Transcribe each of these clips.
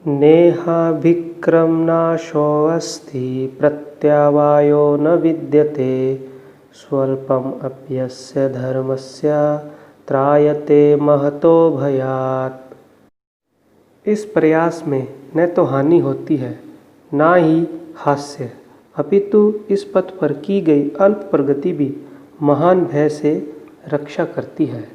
नेहाभिक्रमनाशोऽस्ति प्रत्यवायो न विद्यते स्वल्पम् अप्यस्य धर्मस्य त्रायते महतो भयात्। इस प्रयास में न तो हानि होती है ना ही हास्य, अपितु इस पथ पर की गई अल्प प्रगति भी महान भय से रक्षा करती है।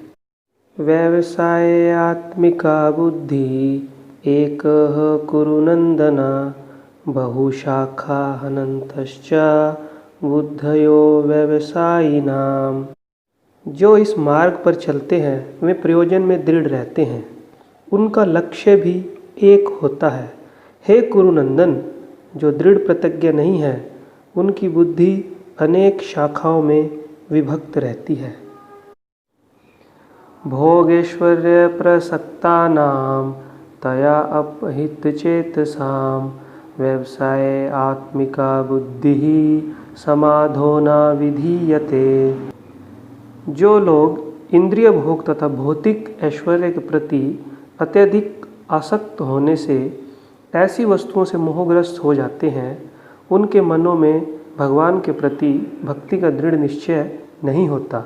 व्यवसायात्मिका बुद्धि एकः कुरु नन्दन बहुशाखा हनन्तश्च बुद्धयो व्यवसायिनाम। जो इस मार्ग पर चलते हैं वे प्रयोजन में दृढ़ रहते हैं, उनका लक्ष्य भी एक होता है। हे कुरुनंदन, जो दृढ़ प्रतिज्ञ नहीं है उनकी बुद्धि अनेक शाखाओं में विभक्त रहती है। भोगेश्वर्य प्रसक्तानां तया अपहितचेतसां व्यवसाय आत्मिका बुद्धिः समाधो न विधीयते। जो लोग इंद्रिय भोग तथा भौतिक ऐश्वर्य के प्रति अत्यधिक आसक्त होने से ऐसी वस्तुओं से मोहग्रस्त हो जाते हैं, उनके मनों में भगवान के प्रति भक्ति का दृढ़ निश्चय नहीं होता।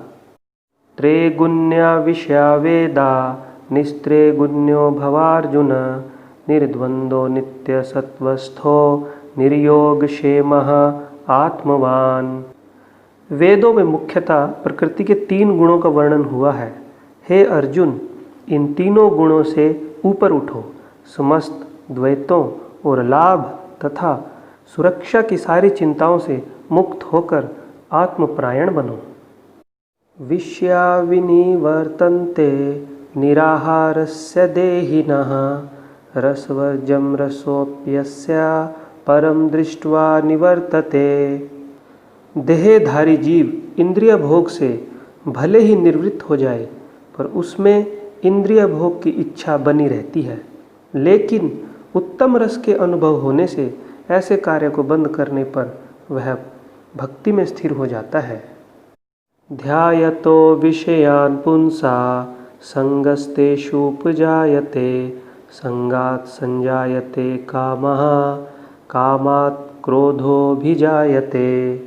त्रैगुण्या विषया वेदा निस्त्रैगुण्यो भवार्जुन निर्द्वंद्वो नित्य सत्वस्थो निर्योगक्षेमः आत्मवान। वेदों में मुख्यतः प्रकृति के 3 गुणों का वर्णन हुआ है। हे अर्जुन, इन तीनों गुणों से ऊपर उठो, समस्त द्वैतों और लाभ तथा सुरक्षा की सारी चिंताओं से मुक्त होकर आत्मपरायण बनो। विषया विनिवर्तन्ते निराहारस्य देहिनः रसवर्जं रसोऽप्यस्य परम दृष्ट्वा निवर्तते। देहधारी जीव इंद्रिय भोग से भले ही निवृत्त हो जाए, पर उसमें इंद्रिय भोग की इच्छा बनी रहती है। लेकिन उत्तम रस के अनुभव होने से ऐसे कार्य को बंद करने पर वह भक्ति में स्थिर हो जाता है। ध्यायतो विषयान् पुंसा संगस्तेषुपजायते संगात् संजायते कामः कामात् क्रोधोऽभिजायते।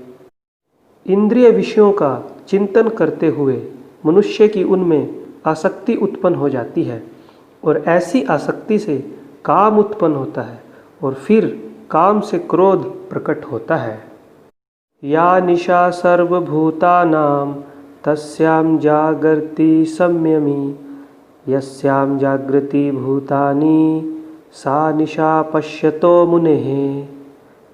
इंद्रिय विषयों का चिंतन करते हुए मनुष्य की उनमें आसक्ति उत्पन्न हो जाती है और ऐसी आसक्ति से काम उत्पन्न होता है और फिर काम से क्रोध प्रकट होता है। या निशा सर्वभूतानां तस्यां जागर्ति संयमी यस्यां जागृति भूतानि सा निशा पश्यतो मुनेः।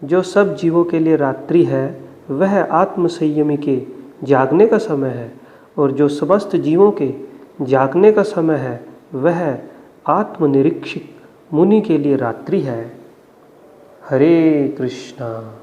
जो सब जीवों के लिए रात्रि है वह आत्मसंयमी के जागने का समय है, और जो समस्त जीवों के जागने का समय है वह आत्मनिरीक्षक मुनि के लिए रात्रि है। हरे कृष्णा।